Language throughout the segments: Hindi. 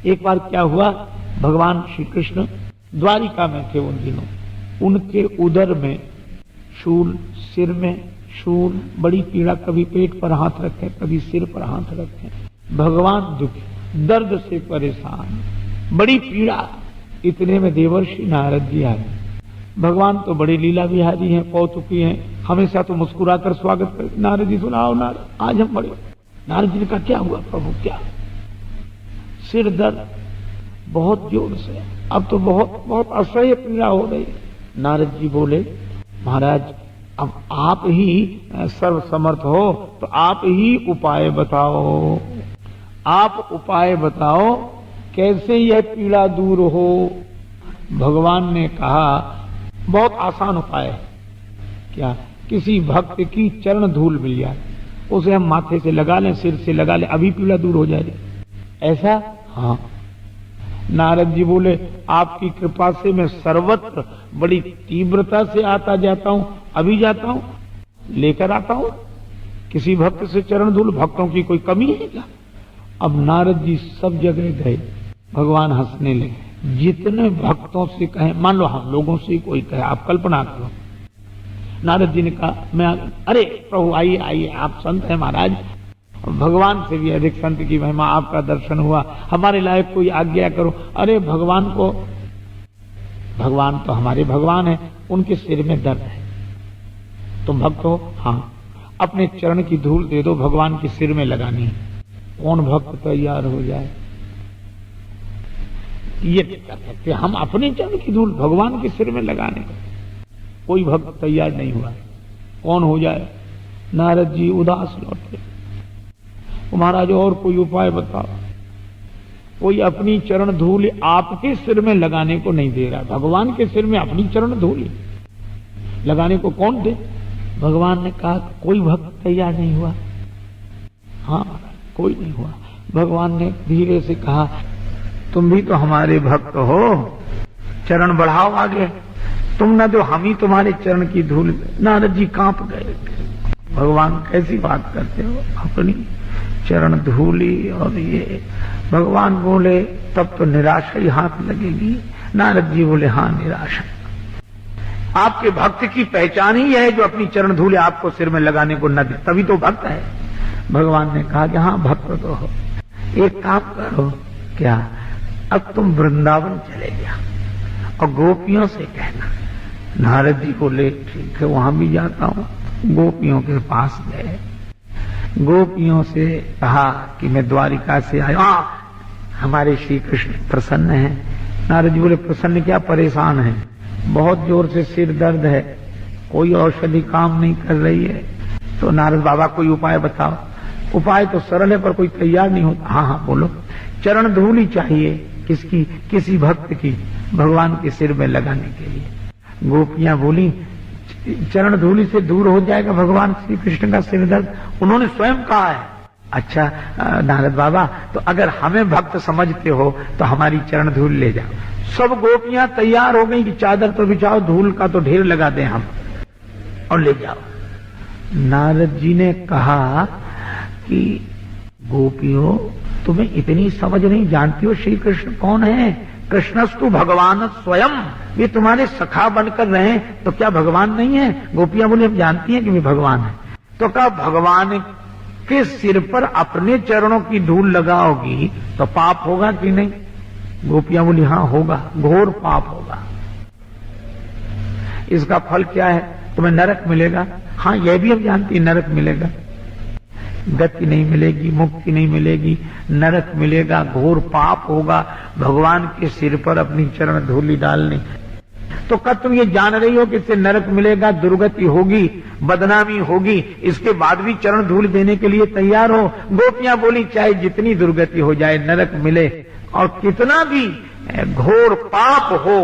एक बार क्या हुआ, भगवान श्री कृष्ण द्वारिका में थे उन दिनों, उनके उदर में शूल, सिर में शूल, बड़ी पीड़ा, कभी पेट पर हाथ रखें, कभी सिर पर हाथ रखें, भगवान दुखी, दर्द से परेशान, बड़ी पीड़ा। इतने में देवर्षि नारद जी आए। भगवान तो बड़े लीला विहारी हैं, कौतुकी हैं, हमेशा तो मुस्कुराकर स्वागत करते। नारद जी सुनाओ नारद, आज हम बड़े। नारद जी ने कहा क्या हुआ प्रभु, क्या? सिर दर्द बहुत जोर से, अब तो बहुत बहुत असह्य पीड़ा हो रही। नारद जी बोले महाराज अब आप ही सर्व समर्थ हो, तो आप ही उपाय बताओ, आप उपाय बताओ कैसे यह पीड़ा दूर हो। भगवान ने कहा बहुत आसान उपाय है। क्या? किसी भक्त की चरण धूल मिल जाए, उसे हम माथे से लगा लें, सिर से लगा लें, अभी पीड़ा दूर हो जाएगी। ऐसा? हाँ। नारद जी बोले आपकी कृपा से मैं सर्वत्र बड़ी तीव्रता से आता जाता हूं, अभी जाता हूं, लेकर आता हूं। किसी भक्त से चरण धूल, भक्तों की कोई कमी है क्या? अब नारद जी सब जगह गए, भगवान हंसने लगे। जितने भक्तों से कहे, मान लो हम लोगों से कोई कहे, आप कल्पना करो। नारद जी ने कहा मैं, अरे प्रभु आइए आइए, आप संत हैं महाराज, भगवान से भी अधिक संत की महिमा, आपका दर्शन हुआ, हमारे लायक कोई आज्ञा करो। अरे भगवान तो हमारे भगवान है, उनके सिर में दर्द है, तुम भक्त हो? हाँ। अपने चरण की धूल दे दो, भगवान के सिर में लगानी है। कौन भक्त तैयार हो जाए? ये कहते हम अपने चरण की धूल भगवान के सिर में लगाने का, कोई भक्त तैयार नहीं हुआ। कौन हो जाए? नारद जी उदास लौटे। महाराज और कोई उपाय बताओ। कोई अपनी चरण धूल आपके सिर में लगाने को नहीं दे रहा, भगवान के सिर में अपनी चरण धूल लगाने को कौन दे? भगवान ने कहा कोई भक्त तैयार नहीं हुआ। हाँ कोई नहीं हुआ। भगवान ने धीरे से कहा तुम भी तो हमारे भक्त हो, चरण बढ़ाओ आगे, तुम न दो, हम ही तुम्हारे चरण की धूल। नारद जी कांप गए। भगवान कैसी बात करते हो, अपनी चरण धूली और ये। भगवान बोले तब तो निराशा ही हाथ लगेगी। नारद जी बोले हाँ निराशा, आपके भक्त की पहचान ही है जो अपनी चरण धूले आपको सिर में लगाने को न दे, तभी तो भक्त है। भगवान ने कहा कि हाँ भक्त तो हो, एक काम करो, क्या अब तुम वृंदावन चले जाओ और गोपियों से कहना। नारद जी बोले ठीक है, वहां भी जाता हूं। गोपियों के पास गए, गोपियों से कहा कि मैं द्वारिका से आया, हमारे श्री कृष्ण प्रसन्न हैं। नारद जी बोले प्रसन्न क्या, परेशान है, बहुत जोर से सिर दर्द है, कोई औषधि काम नहीं कर रही है। तो नारद बाबा कोई उपाय बताओ। उपाय तो सरल है पर कोई तैयार नहीं होता। हाँ हाँ बोलो। चरण धूल ही चाहिए, किसकी? किसी भक्त की, भगवान के सिर में लगाने के लिए। गोपियां बोली चरण धूली से दूर हो जाएगा भगवान श्री कृष्ण का सिर दर्द, उन्होंने स्वयं कहा है। अच्छा नारद बाबा, तो अगर हमें भक्त समझते हो तो हमारी चरण धूल ले जाओ। सब गोपियां तैयार हो गई कि चादर तो बिछाओ, धूल का तो ढेर लगा दें हम, और ले जाओ। नारद जी ने कहा कि गोपियों तुम्हें इतनी समझ नहीं, जानती हो श्री कृष्ण कौन है? कृष्णस्तु भगवान स्वयं, ये तुम्हारे सखा बनकर रहे तो क्या भगवान नहीं है? गोपियां बोली हम जानती हैं कि वे भगवान है। तो कहा भगवान के सिर पर अपने चरणों की धूल लगाओगी तो पाप होगा कि नहीं? गोपियां बोली हाँ होगा, घोर पाप होगा। इसका फल क्या है? तुम्हें नरक मिलेगा। हाँ यह भी हम जानती हैं नरक मिलेगा, गति नहीं मिलेगी, मुक्ति नहीं मिलेगी, नरक मिलेगा, घोर पाप होगा भगवान के सिर पर अपनी चरण धूली डालने। तो कब तुम ये जान रही हो कि इससे नरक मिलेगा, दुर्गति होगी, बदनामी होगी, इसके बाद भी चरण धूल देने के लिए तैयार हो? गोपियां बोली चाहे जितनी दुर्गति हो जाए, नरक मिले और कितना भी घोर पाप हो,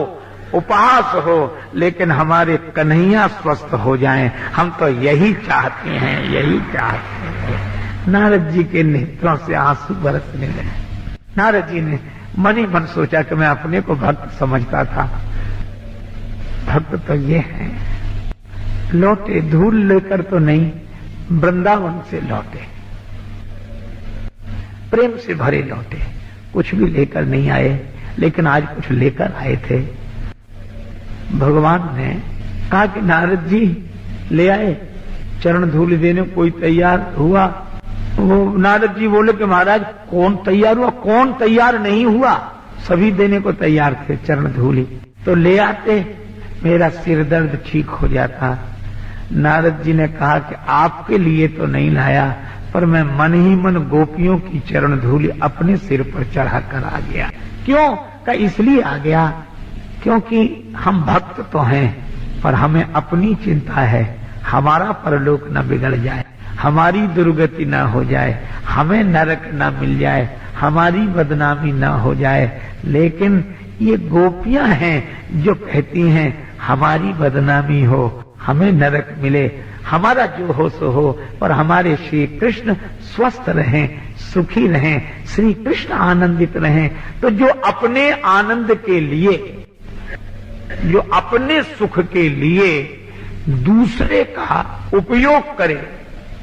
उपहास हो, लेकिन हमारे कन्हैया स्वस्थ हो जाएं, हम तो यही चाहते हैं, यही चाहते हैं। नारद जी के नेत्रों से आंसू बरसने लगे। नारद जी ने मन ही मन सोचा कि मैं अपने को भक्त समझता था, भक्त तो ये है। लौटे धूल लेकर तो नहीं, वृंदावन से लौटे, प्रेम से भरे लौटे। कुछ भी लेकर नहीं आए, लेकिन आज कुछ लेकर आए थे। भगवान ने कहा कि नारद जी ले आए चरण धूल देने, कोई तैयार हुआ? वो नारद जी बोले कि महाराज कौन तैयार हुआ, कौन तैयार नहीं हुआ, सभी देने को तैयार थे चरण धूली। तो ले आते, मेरा सिर दर्द ठीक हो जाता। नारद जी ने कहा कि आपके लिए तो नहीं लाया, पर मैं मन ही मन गोपियों की चरण धूली अपने सिर पर चढ़ाकर आ गया। क्यों? का इसलिए आ गया क्योंकि हम भक्त तो हैं, पर हमें अपनी चिंता है, हमारा परलोक न बिगड़ जाए, हमारी दुर्गति न हो जाए, हमें नरक न मिल जाए, हमारी बदनामी न हो जाए। लेकिन ये गोपियां हैं जो कहती हैं हमारी बदनामी हो, हमें नरक मिले, हमारा जो हो सो हो, पर हमारे श्री कृष्ण स्वस्थ रहें, सुखी रहें, श्री कृष्ण आनंदित रहें। तो जो अपने आनंद के लिए, जो अपने सुख के लिए दूसरे का उपयोग करे,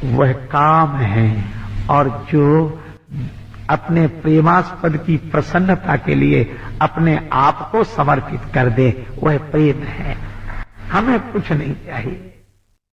वह काम है। और जो अपने प्रेमास्पद की प्रसन्नता के लिए अपने आप को समर्पित कर दे, वह प्रेम है। हमें कुछ नहीं चाहिए।